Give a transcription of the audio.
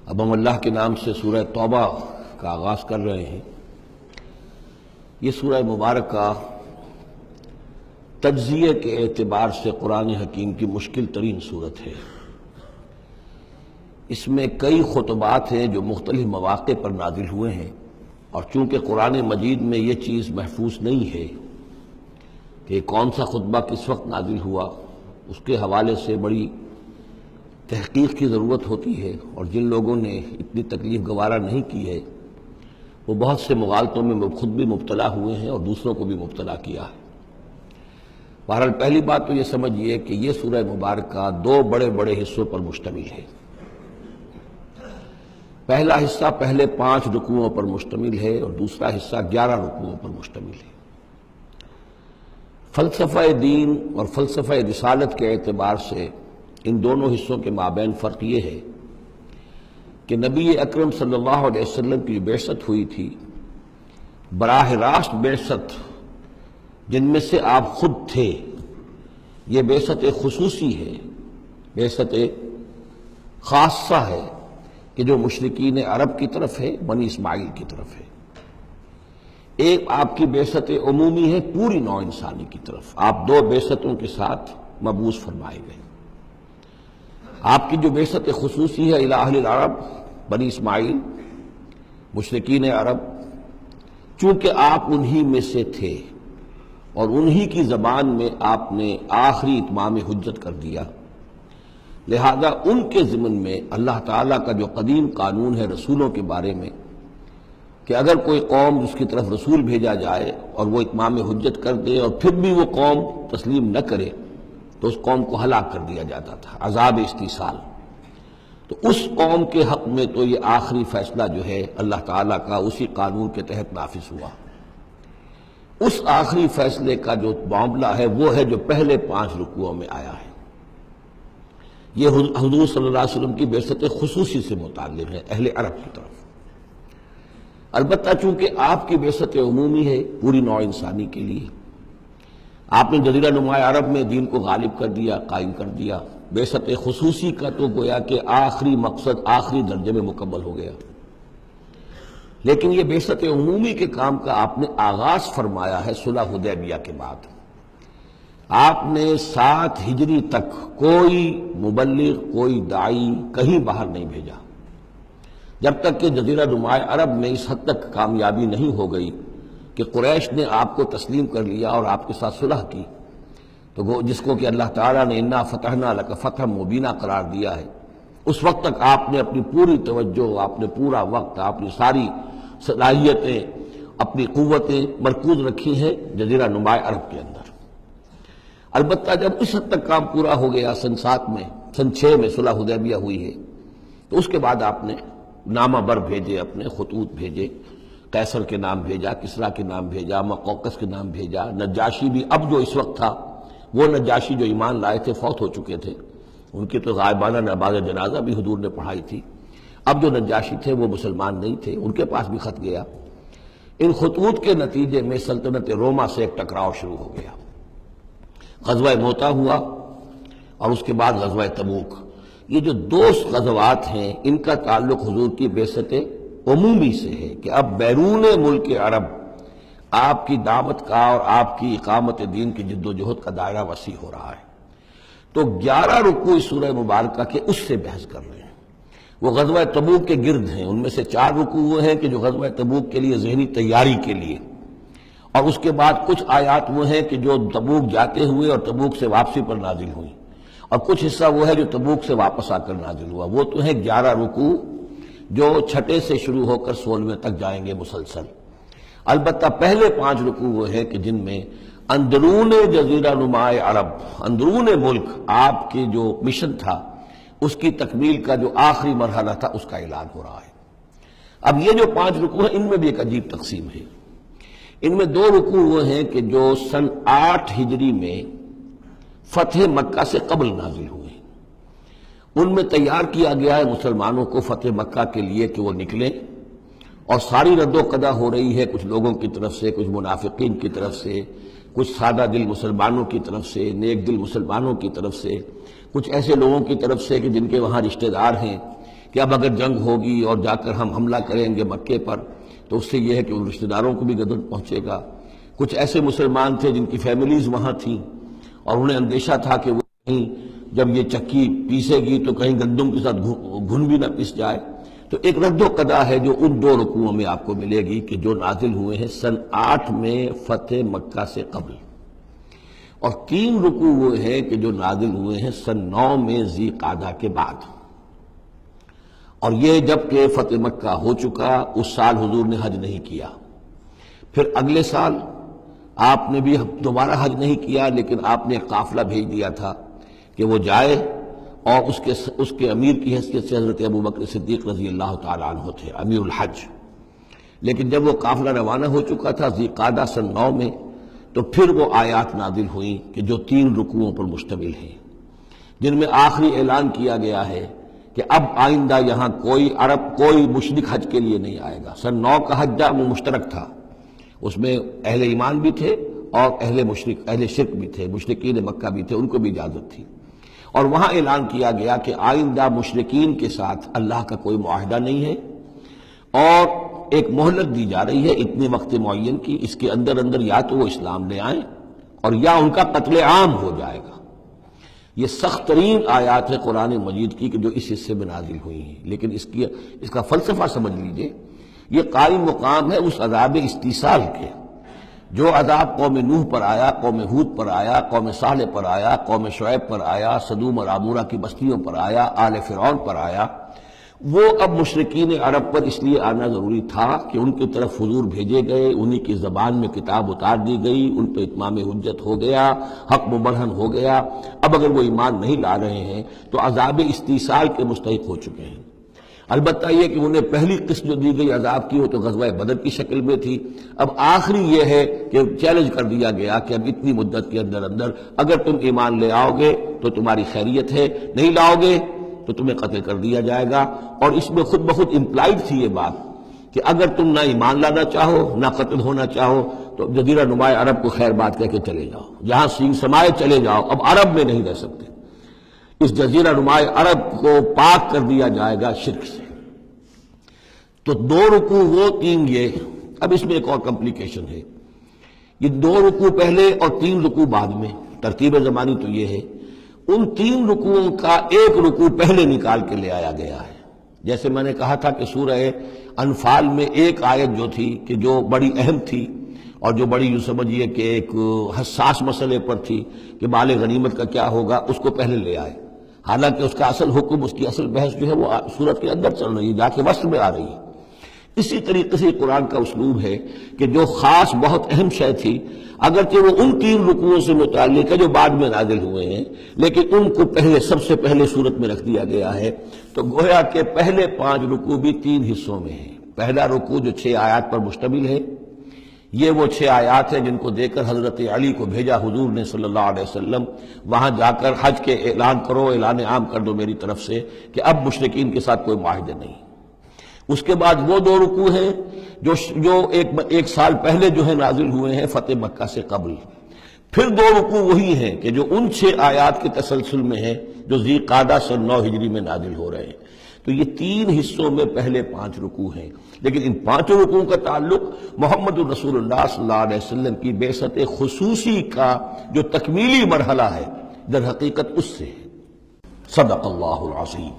اب ہم اللہ کے نام سے سورہ توبہ کا آغاز کر رہے ہیں۔ یہ سورہ مبارکہ تجزیے کے اعتبار سے قرآن حکیم کی مشکل ترین صورت ہے۔ اس میں کئی خطبات ہیں جو مختلف مواقع پر نازل ہوئے ہیں، اور چونکہ قرآن مجید میں یہ چیز محفوظ نہیں ہے کہ کون سا خطبہ کس وقت نازل ہوا، اس کے حوالے سے بڑی تحقیق کی ضرورت ہوتی ہے، اور جن لوگوں نے اتنی تکلیف گوارا نہیں کی ہے وہ بہت سے مغالطوں میں خود بھی مبتلا ہوئے ہیں اور دوسروں کو بھی مبتلا کیا ہے۔ بہرحال پہلی بات تو یہ سمجھیے کہ یہ سورہ مبارکہ دو بڑے بڑے حصوں پر مشتمل ہے۔ پہلا حصہ پہلے 5 رکوعوں پر مشتمل ہے اور دوسرا حصہ 11 رکوعوں پر مشتمل ہے۔ فلسفہ دین اور فلسفہ رسالت کے اعتبار سے ان دونوں حصوں کے مابین فرق یہ ہے کہ نبی اکرم صلی اللہ علیہ وسلم کی بعثت ہوئی تھی، براہ راست بعثت جن میں سے آپ خود تھے، یہ بعثت خصوصی ہے، بعثت خاصہ ہے کہ جو مشرکین عرب کی طرف ہے، بنی اسماعیل کی طرف ہے۔ ایک آپ کی بعثت عمومی ہے پوری نوع انسانی کی طرف، آپ 2 بعثتوں کے ساتھ مبعوث فرمائے گئے۔ آپ کی جو بعثت خصوصی ہے الی اہل العرب، بنی اسماعیل، مشرکین عرب، چونکہ آپ انہی میں سے تھے اور انہی کی زبان میں آپ نے آخری اتمام حجت کر دیا، لہذا ان کے ضمن میں اللہ تعالیٰ کا جو قدیم قانون ہے رسولوں کے بارے میں کہ اگر کوئی قوم اس کی طرف رسول بھیجا جائے اور وہ اتمام حجت کر دے اور پھر بھی وہ قوم تسلیم نہ کرے تو اس قوم کو ہلاک کر دیا جاتا تھا، عذاب استیصال۔ تو اس قوم کے حق میں تو یہ آخری فیصلہ جو ہے اللہ تعالیٰ کا اسی قانون کے تحت نافذ ہوا۔ اس آخری فیصلے کا جو معاملہ ہے وہ ہے جو پہلے 5 رکوعوں میں آیا ہے۔ یہ حضور صلی اللہ علیہ وسلم کی بعثت خصوصی سے متعلق ہے، اہل عرب کی طرف۔ البتہ چونکہ آپ کی بعثت عمومی ہے پوری نوع انسانی کے لیے، آپ نے جزیرہ نما عرب میں دین کو غالب کر دیا، قائم کر دیا، بعثت خصوصی کا تو گویا کہ آخری مقصد آخری درجے میں مکمل ہو گیا۔ لیکن یہ بعثت عمومی کے کام کا آپ نے آغاز فرمایا ہے صلح حدیبیہ کے بعد۔ آپ نے 7 ہجری تک کوئی مبلغ، کوئی داعی کہیں باہر نہیں بھیجا، جب تک کہ جزیرہ نما عرب میں اس حد تک کامیابی نہیں ہو گئی کہ قریش نے آپ کو تسلیم کر لیا اور آپ کے ساتھ صلح کی، تو جس کو کہ اللہ تعالیٰ نے انا فتحنا لک فتحا مبینا قرار دیا ہے، اس وقت تک آپ نے اپنی پوری توجہ، آپ نے پورا وقت، آپ نے ساری صلاحیتیں، اپنی قوتیں مرکوز رکھی ہیں جزیرہ نما عرب کے اندر۔ البتہ جب اس حد تک کام پورا ہو گیا سن 7 میں، سن 6 میں صلح حدیبیہ ہوئی ہے، تو اس کے بعد آپ نے نامہ بر بھیجے، اپنے خطوط بھیجے، قیصر کے نام بھیجا، کسریٰ کے نام بھیجا، مقوقس کے نام بھیجا، نجاشی بھی اب جو اس وقت تھا، وہ نجاشی جو ایمان لائے تھے فوت ہو چکے تھے، ان کی تو غائبانہ نماز جنازہ بھی حضور نے پڑھائی تھی۔ اب جو نجاشی تھے وہ مسلمان نہیں تھے، ان کے پاس بھی خط گیا۔ ان خطوط کے نتیجے میں سلطنت روما سے ایک ٹکراؤ شروع ہو گیا، غزوہ موتا ہوا اور اس کے بعد غزوہ تبوک۔ یہ جو 2 غزوات ہیں ان کا تعلق حضور کی بعثت عمومی سے ہے کہ اب بیرون ملک عرب آپ کی دعوت کا اور آپ کی اقامت دین کی جد و جہد کا دائرہ وسیع ہو رہا ہے۔ تو 11 رکوع اس سورہ مبارکہ کے اس سے بحث کر رہے ہیں، وہ غزوہ تبوک کے گرد ہیں۔ ان میں سے 4 رکوع وہ ہیں کہ جو غزوہ تبوک کے لیے ذہنی تیاری کے لیے، اور اس کے بعد کچھ آیات وہ ہیں کہ جو تبوک جاتے ہوئے اور تبوک سے واپسی پر نازل ہوئی، اور کچھ حصہ وہ ہے جو تبوک سے واپس آ کر نازل ہوا۔ وہ تو ہیں 11 رکوع جو 6 سے شروع ہو کر 16 تک جائیں گے مسلسل۔ البتہ پہلے 5 رکوع وہ ہیں کہ جن میں اندرون جزیرہ نما عرب، اندرون ملک آپ کے جو مشن تھا اس کی تکمیل کا جو آخری مرحلہ تھا اس کا اعلان ہو رہا ہے۔ اب یہ جو 5 رکوع ہیں ان میں بھی ایک عجیب تقسیم ہے۔ ان میں 2 رکوع وہ ہیں کہ جو سن 8 ہجری میں فتح مکہ سے قبل نازل ہوئے، ان میں تیار کیا گیا ہے مسلمانوں کو فتح مکہ کے لیے کہ وہ نکلیں، اور ساری رد و قدا ہو رہی ہے کچھ لوگوں کی طرف سے، کچھ منافقین کی طرف سے، کچھ سادہ دل مسلمانوں کی طرف سے، نیک دل مسلمانوں کی طرف سے، کچھ ایسے لوگوں کی طرف سے کہ جن کے وہاں رشتہ دار ہیں کہ اب اگر جنگ ہوگی اور جا کر ہم حملہ کریں گے مکے پر تو اس سے یہ ہے کہ ان رشتہ داروں کو بھی گدن پہنچے گا۔ کچھ ایسے مسلمان تھے جن کی فیملیز وہاں تھیں اور انہیں اندیشہ تھا کہ وہ کہیں جب یہ چکی پیسے گی تو کہیں گندم کے ساتھ گھن بھی نہ پس جائے۔ تو ایک رد و قضا ہے جو ان 2 رکوعوں میں آپ کو ملے گی کہ جو نازل ہوئے ہیں سن 8 میں فتح مکہ سے قبل، اور 3 رکوع وہ ہیں کہ جو نازل ہوئے ہیں سن 9 میں ذی قعدہ کے بعد۔ اور یہ جب کہ فتح مکہ ہو چکا، اس سال حضور نے حج نہیں کیا، پھر اگلے سال آپ نے بھی دوبارہ حج نہیں کیا، لیکن آپ نے ایک قافلہ بھیج دیا تھا کہ وہ جائے، اور اس کے امیر کی حیثیت سے حضرت ابوبکر صدیق رضی اللہ تعالیٰ عنہ تھے امیر الحج۔ لیکن جب وہ قافلہ روانہ ہو چکا تھا ذی قعدہ سن 9 میں، تو پھر وہ آیات نازل ہوئیں کہ جو 3 رکوعوں پر مشتمل ہیں، جن میں آخری اعلان کیا گیا ہے کہ اب آئندہ یہاں کوئی مشرک حج کے لیے نہیں آئے گا۔ سن 9 کا حج وہ مشترک تھا، اس میں اہل ایمان بھی تھے اور اہل شرک بھی تھے، مشرکین مکہ بھی تھے، ان کو بھی اجازت تھی۔ اور وہاں اعلان کیا گیا کہ آئندہ مشرکین کے ساتھ اللہ کا کوئی معاہدہ نہیں ہے، اور ایک مہلت دی جا رہی ہے اتنے وقت معین کی، اس کے اندر یا تو وہ اسلام لے آئیں اور یا ان کا قتل عام ہو جائے گا۔ یہ سخت ترین آیات ہے قرآن مجید کی کہ جو اس حصے میں نازل ہوئی ہیں، لیکن اس کا فلسفہ سمجھ لیجئے، یہ قائم مقام ہے اس عذاب استیصال کے جو عذاب قوم نوح پر آیا، قوم ہود پر آیا، قوم صالح پر آیا، قوم شعیب پر آیا، سدوم اور عمورہ کی بستیوں پر آیا، آل فرعون پر آیا۔ وہ اب مشرکین عرب پر اس لیے آنا ضروری تھا کہ ان کی طرف حضور بھیجے گئے، انہی کی زبان میں کتاب اتار دی گئی، ان پہ اتمام حجت ہو گیا، حق مبرہن ہو گیا۔ اب اگر وہ ایمان نہیں لا رہے ہیں تو عذاب استیصال کے مستحق ہو چکے ہیں۔ البتہ یہ کہ انہیں پہلی قسط جو دی گئی عذاب کی وہ تو غزوہ بدر کی شکل میں تھی، اب آخری یہ ہے کہ چیلنج کر دیا گیا کہ اب اتنی مدت کے اندر اگر تم ایمان لے آؤ گے تو تمہاری خیریت ہے، نہیں لاؤ گے تو تمہیں قتل کر دیا جائے گا۔ اور اس میں خود بخود امپلائڈ تھی یہ بات کہ اگر تم نہ ایمان لانا چاہو نہ قتل ہونا چاہو تو جزیرہ نما عرب کو خیر بات کہہ کے چلے جاؤ، جہاں سینگ سمائے چلے جاؤ، اب عرب میں نہیں رہ سکتے۔ اس جزیرہ نما عرب کو پاک کر دیا جائے گا شرک سے۔ تو 2 رکوع وہ 3 یہ، اب اس میں ایک اور کمپلیکیشن ہے، یہ 2 رکوع پہلے اور 3 رکوع بعد میں، ترتیب زمانی تو یہ ہے، ان 3 رکوعوں کا ایک رکوع پہلے نکال کے لے آیا گیا ہے۔ جیسے میں نے کہا تھا کہ سورہ انفال میں ایک آیت جو تھی کہ جو بڑی اہم تھی اور جو بڑی یوں سمجھیے کہ ایک حساس مسئلے پر تھی کہ مال غنیمت کا کیا ہوگا، اس کو پہلے لے آئے، حالانکہ اس کا اصل حکم، اس کی اصل بحث جو ہے وہ سورت کے اندر چل رہی ہے، جا کے وسط میں آ رہی ہے۔ اسی طریقے سے قرآن کا اسلوب ہے کہ جو خاص بہت اہم شے تھی، اگرچہ وہ ان 3 رکوعوں سے متعلق ہے جو بعد میں نازل ہوئے ہیں، لیکن ان کو سب سے پہلے صورت میں رکھ دیا گیا ہے۔ تو گویا کہ پہلے 5 رکوع بھی 3 حصوں میں ہیں۔ پہلا رکوع جو 6 آیات پر مشتمل ہے، یہ وہ 6 آیات ہیں جن کو دے کر حضرت علی کو بھیجا حضور نے صلی اللہ علیہ وسلم، وہاں جا کر حج کے اعلان کرو، اعلان عام کر دو میری طرف سے کہ اب مشرکین کے ساتھ کوئی معاہدے نہیں۔ اس کے بعد وہ 2 رکوع ہیں جو ایک سال پہلے جو ہے نازل ہوئے ہیں فتح مکہ سے قبل۔ پھر 2 رکوع وہی ہیں کہ جو ان 6 آیات کے تسلسل میں ہیں جو ذی قعدہ سن 9 ہجری میں نازل ہو رہے ہیں۔ تو یہ 3 حصوں میں پہلے 5 رکوع ہیں، لیکن ان 5 رکوعوں کا تعلق محمد الرسول اللہ صلی اللہ علیہ وسلم کی بعثت خصوصی کا جو تکمیلی مرحلہ ہے در حقیقت اس سے ہے۔ صدق اللہ العظیم۔